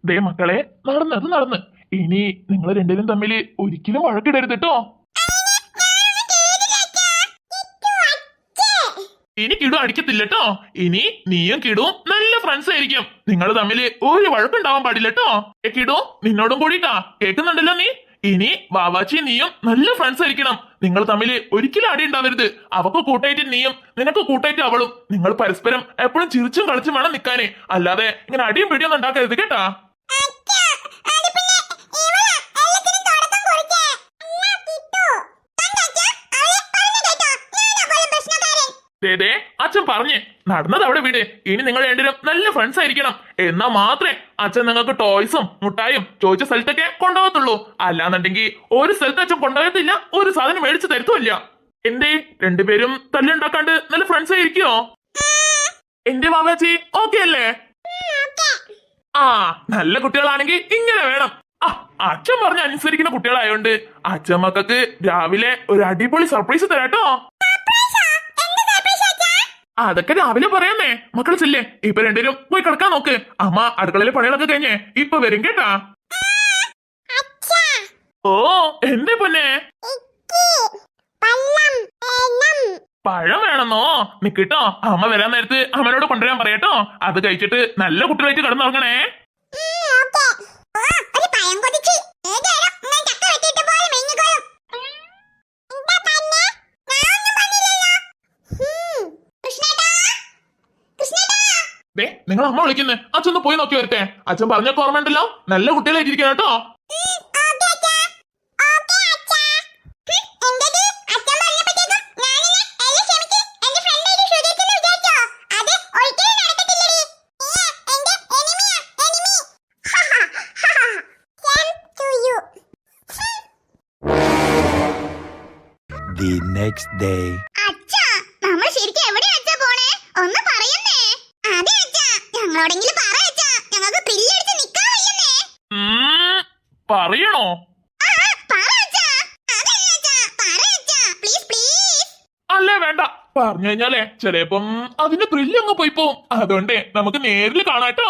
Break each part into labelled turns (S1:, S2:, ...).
S1: ദേ മക്കളെ, നടന്നത് നടന്ന്. ഇനി നിങ്ങൾ രണ്ടുപേരും തമ്മിൽ ഒരിക്കലും വഴക്കിടരുത് കേട്ടോ. ഇനി കിടു അടിക്കത്തില്ല കേട്ടോ. ഇനി നീയും കിടുവും നല്ല ഫ്രണ്ട്സ് ആയിരിക്കും. നിങ്ങൾ തമ്മിൽ ഒരു വഴക്കുണ്ടാവാൻ പാടില്ല കേട്ടോ. കിടു, നിന്നോടും കൂടിട്ടാ, കേൾക്കുന്നുണ്ടല്ലോ നീ. ഇനി വാവാച്ചി നീയും നല്ല ഫ്രണ്ട്സ് ആയിരിക്കണം. നിങ്ങൾ തമ്മിൽ ഒരിക്കലും അടി ഉണ്ടാവരുത്. അവക്ക് കൂട്ടായിട്ട് നീയും, നിനക്ക് കൂട്ടായിട്ട് അവളും. നിങ്ങൾ പരസ്പരം എപ്പോഴും ചിരിച്ചും കളിച്ചും വേണം നിൽക്കാനേ. അല്ലാതെ ഇങ്ങനെ അടിയും പിടിയൊന്നും ഉണ്ടാക്കരുത് കേട്ടാ. ദേ അച്ഛൻ പറഞ്ഞേ, നടന്നത് അവിടെ വീട്. ഇനി നിങ്ങൾ രണ്ടുപേരും നല്ല ഫ്രണ്ട്സ് ആയിരിക്കണം. എന്നാ മാത്രമേ അച്ഛൻ നിങ്ങൾക്ക് ടോയ്സും മുട്ടായും ചോദിച്ച സ്ഥലത്തൊക്കെ കൊണ്ടുപോകത്തുള്ളൂ. അല്ലാന്നുണ്ടെങ്കിൽ ഒരു സ്ഥലത്ത് അച്ഛൻ കൊണ്ടുപോകത്തില്ല, ഒരു സാധനം മേടിച്ച് തരത്തുമില്ല. എന്തേ രണ്ടുപേരും തല്ലുണ്ടാക്കാണ്ട് നല്ല ഫ്രണ്ട്സ് ആയിരിക്കുമോ? എന്റെ വാവാച്ചി ഓക്കെ അല്ലേ? ആ, നല്ല കുട്ടികളാണെങ്കിൽ ഇങ്ങനെ വേണം. അച്ഛൻ പറഞ്ഞ അനുസരിക്കുന്ന കുട്ടികളായോണ്ട് അച്ഛൻ മക്കൾക്ക് രാവിലെ ഒരു അടിപൊളി സർപ്രൈസ് തരാട്ടോ. അതൊക്കെ രാവിലെ പറയാന്നേ. മക്കൾ ചെല്ലേ, ഇപ്പൊ രണ്ടുപേരും പോയി കിടക്കാൻ നോക്ക്. അമ്മ അടുക്കളയിലെ പണികളൊക്കെ കഴിഞ്ഞേ ഇപ്പൊ വരും കേട്ടാ. ഓ എന്റെ പൊന്നെ, പഴം വേണമെന്നോ? നിക്കിട്ടോ, അമ്മ വരാൻ നേരത്ത് അമ്മനോട് കൊണ്ടുവരാൻ പറയട്ടോ. അത് കഴിച്ചിട്ട് നല്ല കുട്ടികളായിട്ട് കിടന്നുറങ്ങണേ. നിങ്ങൾ അമ്മ വിളിക്കുന്നേ, അച്ഛൻ ഒന്ന് പോയി നോക്കി വരട്ടെ. അച്ഛൻ പറഞ്ഞൊക്കെ ഓർമ്മ ഉണ്ടല്ലോ, നല്ല കുട്ടികളായിട്ടിരിക്കണം കേട്ടോ.
S2: The next day.
S1: പറയണോ? അല്ലേ വേണ്ട, പറഞ്ഞു കഴിഞ്ഞാലേ ചിലപ്പം അതിന്റെ ത്രില്ല് അങ്ങ് പോയി പോവും. അതുകൊണ്ടേ നമുക്ക് നേരിൽ കാണാട്ടോ.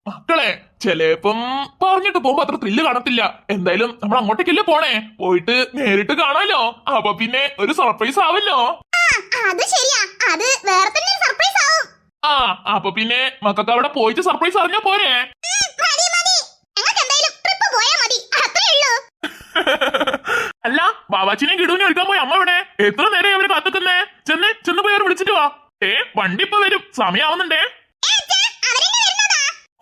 S1: മക്കളെ, ചിലപ്പം പറഞ്ഞിട്ട് പോകുമ്പോ അത്ര ത്രില്ല് കാണത്തില്ല. എന്തായാലും നമ്മൾ അങ്ങോട്ടേക്കല്ലേ പോണേ, പോയിട്ട് നേരിട്ട് കാണാലോ. അപ്പൊ പിന്നെ ഒരു സർപ്രൈസ് ആവല്ലോ. ആ, അപ്പൊ പിന്നെ മക്കൾക്ക് അവിടെ പോയിട്ട് സർപ്രൈസ് അറിഞ്ഞാ പോരെ. അല്ല, ബാബാച്ചിനെ കിടുവിനെ എടുക്കാൻ പോയി അമ്മ ഇവിടെ. എത്ര നേരം അവര് കാത്തുക്കുന്നേ? ചെന്ന് പോയി അവർ വിളിച്ചിട്ട് വാ. വണ്ടി ഇപ്പൊ വരും, സമയാവുന്നുണ്ടേ.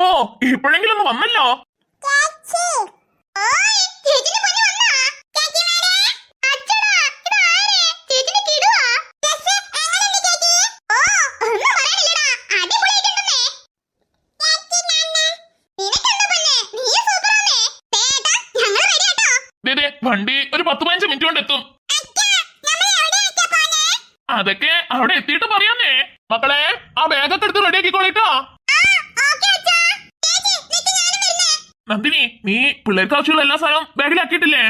S1: ഓ, ഇപ്പോഴെങ്കിലും ഒന്ന് വന്നല്ലോ. വണ്ടി ഒരു 10-15 മിനിറ്റ് കൊണ്ട് എത്തും. അതൊക്കെ അവിടെ എത്തിയിട്ട് പറയാന്നേ. മക്കളെ, ആ ബാഗൊക്കെ എടുത്ത് റെഡി ആക്കിക്കോളിട്ടോ. നന്ദിനി, നീ പിള്ളേർക്ക് ആവശ്യമുള്ള എല്ലാ സാധനവും ബാഗിലാക്കിയിട്ടില്ലേ?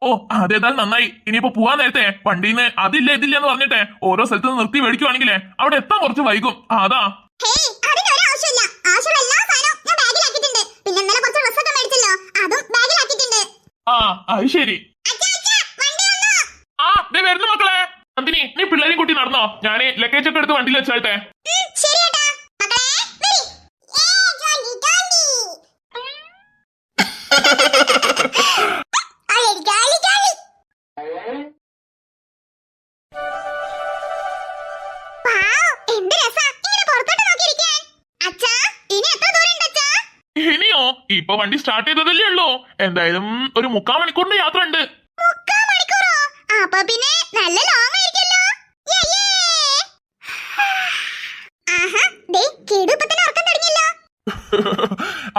S1: ഓ, അതേതായാലും നന്നായി. ഇനിയിപ്പോ പോവാൻ നേരത്തെ വണ്ടിന്ന് അതില്ല ഇതില്ല എന്ന് പറഞ്ഞിട്ടെ ഓരോ സ്ഥലത്ത് നിർത്തി മേടിക്കുവാണെങ്കിലേ അവിടെ എത്താൻ കുറച്ച് വൈകും. അതാ. ആ, അത് ശരി. ആ, വരുന്നു മക്കളെ. നന്ദിനി, നീ പിള്ളേരെയും കൂട്ടി നടന്നോ. ഞാന് ലഗേജ് ഒക്കെ എടുത്ത് വണ്ടിയിൽ വെച്ചാട്ടെ. ഇനിയോ? ഇപ്പൊ വണ്ടി സ്റ്റാർട്ട് ചെയ്തതല്ലേ ഉള്ളൂ. എന്തായാലും ഒരു 3/4 മണിക്കൂറിന്റെ യാത്ര ഉണ്ട്.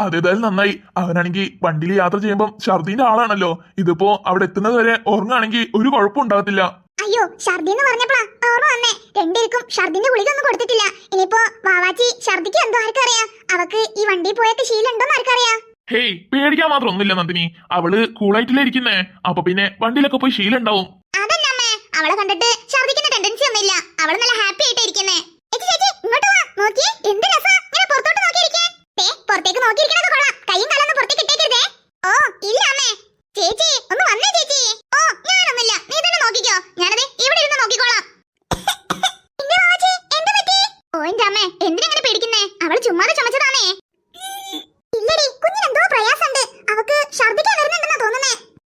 S1: അതേതായാലും നന്നായി. അവനാണെങ്കിൽ വണ്ടിയിൽ യാത്ര ചെയ്യുമ്പം ഛർദീന്റെ ആളാണല്ലോ. ഇതിപ്പോ അവിടെ എത്തുന്നത് വരെ ഉറങ്ങാണെങ്കിൽ ഒരു കുഴപ്പം ഉണ്ടാകത്തില്ല.
S3: അയ്യോ, ഛർദി എന്ന് പറഞ്ഞപ്പോഴാ ഓർമ്മ വന്നേ. രണ്ടുപേർക്കും ഛർദിന്റെ ഗുളിക ഒന്നും കൊടുത്തിട്ടില്ല. ഇനിയിപ്പോ വാവാച്ചി ഛർദിക്ക് എന്തോ ആർക്കറിയാം. അവക്ക് ഈ വണ്ടി പോയൊക്കെ ശീലം ഉണ്ടോന്ന് ആർക്കറിയാം.
S1: ഹേയ്, പേടിക്കാൻ മാത്രം ഒന്നുമില്ല നന്ദിനി. അവള് കൂളായിട്ടില്ലേ ഇരിക്കുന്നേ. അപ്പൊ പിന്നെ വണ്ടിയിലൊക്കെ പോയി ശീലം ഉണ്ടാവും.
S3: അതന്നെ അമ്മേ, അവളെ കണ്ടിട്ട് ഛർദിക്കുന്ന ടെൻഡൻസി ഒന്നുമില്ല. അവള് നല്ല ഹാപ്പി ആയിട്ടാ ഇരിക്കുന്നേ.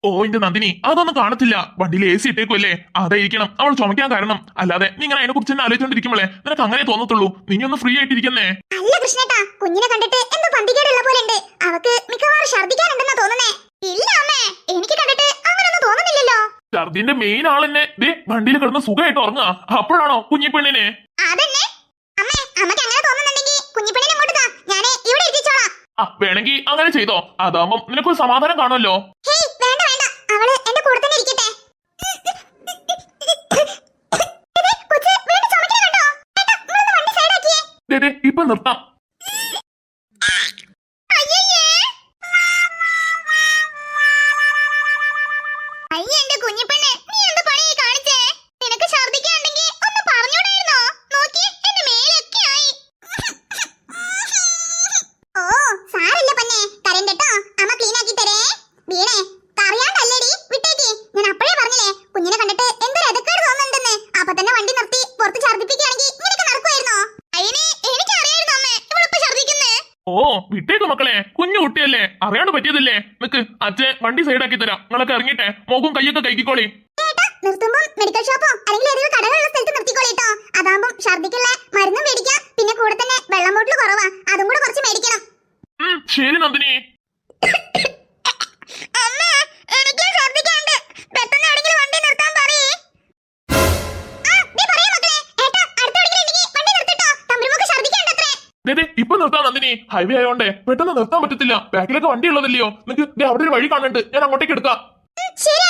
S1: ഓ എന്റെ നന്ദിനി അതൊന്നും കാണത്തില്ല. വണ്ടിയിൽ AC ഇട്ടേക്കുമല്ലേ, അതായിരിക്കണം അവൾ ചുമക്കാൻ കാരണം. അല്ലാതെ നീ ഇങ്ങനെ അതിനെ കുറിച്ച് തന്നെ ആലോചിച്ചോണ്ടിരിക്കുമ്പോളെ നിനക്ക് അങ്ങനെ തോന്നത്തുള്ളൂ. നീ ഒന്ന് ഫ്രീ ആയിട്ടിരിക്കുന്നേ.
S3: അല്ല കൃഷ്ണേട്ടാ, കുഞ്ഞിനെ കണ്ടിട്ട് എന്തോ പന്തികേടുള്ള പോലെ ഉണ്ട്. അവക്ക് മിക്കവാറും ഛർദ്ദിക്കാനുണ്ടെന്നാ തോന്നുന്നേ. ഇല്ല അമ്മേ, എനിക്ക് കണ്ടിട്ട് അങ്ങനൊന്നും തോന്നുന്നില്ലല്ലോ.
S1: ഛർദിന്റെ മെയിൻ ആളെന്നെ ദേ വണ്ടിയിൽ കിടന്ന് സുഖമായിട്ട് ഉറങ്ങുക. അപ്പോഴാണോ കുഞ്ഞിപ്പെണ്ണിനെ?
S3: അതന്നെ അമ്മേ, അമ്മക്ക് അങ്ങനെ തോന്നുന്നുണ്ടെങ്കിൽ കുഞ്ഞിപ്പെണ്ണിനെ ഇങ്ങോട്ട് താ, ഞാനേ ഇവിടെ എത്തിച്ചോളാം.
S1: വേണമെങ്കിൽ അങ്ങനെ ചെയ്തോ, അതാവുമ്പം നിനക്കൊരു സമാധാനം കാണുമല്ലോ.
S3: ഹേയ് വേണ്ട വേണ്ട, അവള് എന്റെ കൂടെ തന്നെ ഇരിക്കട്ടെ. ദേ, കൊച്ച് വീണ്ടും ചുമക്കണ കണ്ടോ? ഏട്ടാ, നിങ്ങളൊന്ന് വണ്ടി സൈഡാക്കിയേ.
S1: ദേ ഇപ്പൊ നിർത്താം.
S3: അയ്യയ്യേ. അയ്യ എന്റെ കുഞ്ഞിപ്പെണ്ണെ, നീ എന്ത് പണിയായി കാണിച്ചേ? നിനക്ക് ഛർദ്ദിക്കാനുണ്ടെങ്കിൽ ഒന്ന് പറഞ്ഞൂടായിരുന്നോ? നോക്കി എന്റെ മേലൊക്കെ ആയി. ഓ സാരില്ല പന്നെ, കരണ്ടട്ടോ, അമ്മ ക്ലീൻ ആക്കി തരേ. വീണേ കറിയാണ്ടല്ലേടി, വിട്ടേക്ക്. ഞാൻ അപ്പഴേ പറഞ്ഞില്ലേ കുഞ്ഞിനെ കണ്ടിട്ട് എന്തൊരു എതക്കേട് തോന്നുന്നുണ്ടെന്ന്. അപ്പൊ തന്നെ വണ്ടി നിർത്തി പുറത്ത് ഛർദ്ദിപ്പിക്കുകയാണെങ്കിൽ ഇങ്ങനെയൊക്കെ നടക്കുമായിരുന്നോ? അതിന് എനിക്ക് അറിയായിരുന്നു അമ്മേ, ഇവളിപ്പോ ഛർദ്ദിക്കുന്നേ.
S1: ഓ വിട്ടേക്ക് മക്കളെ, കുഞ്ഞു കുട്ടിയല്ലേ, അറിയാണ്ട് പറ്റിയതല്ലേ. നിക്ക് അച്ഛൻ വണ്ടി സൈഡാക്കി തരാം. നിങ്ങളൊക്കെ ഇറങ്ങിട്ടെ മുഖവും കൈയൊക്കെ കഴിക്കോളി.
S3: ഏട്ടാ, നിർത്തുമ്പോ മെഡിക്കൽ ഷോപ്പോ അല്ലെങ്കിൽ ഏതെങ്കിലും കടകളുള്ള സ്ഥലത്ത് നിർത്തിക്കോളിട്ടോ. അതാകുമ്പോ ഛർദ്ദിക്കുള്ള മരുന്നും മേടിക്കാം. പിന്നെ കൂടെ തന്നെ വെള്ളം ബോട്ടിൽ കുറവാ, അതും കൂടെ കുറച്ച് മേടിക്കണം.
S1: ശരി നന്ദിനി.
S3: അമ്മ, എനിക്ക് ഛർദ്ദിക്കാണ്ട്. പെട്ടെന്ന് എവിടെയെങ്കിലും വണ്ടി നിർത്താൻ പറയേ. പറയാ മക്കളെ. ഏട്ടാ, അടുത്ത എവിടെയെങ്കിലും ഉണ്ടെങ്കിൽ വണ്ടി നിർത്തിട്ടോ. തമ്പുരുമൊക്കെ ഛർദ്ദിക്കാണ്ടത്രേ.
S1: ദേ ഇപ്പൊ നിർത്താം നന്ദിനി. ഹൈവേ ആയോണ്ടേ പെട്ടെന്ന് നിർത്താൻ പറ്റത്തില്ല. ബാക്കിലൊക്കെ വണ്ടി ഉള്ളതല്ലയോ. നിനക്ക് അവിടെ ഒരു വഴി കാണുന്നുണ്ട്, ഞാൻ അങ്ങോട്ടേക്ക് എടുക്കാം.
S3: ശരി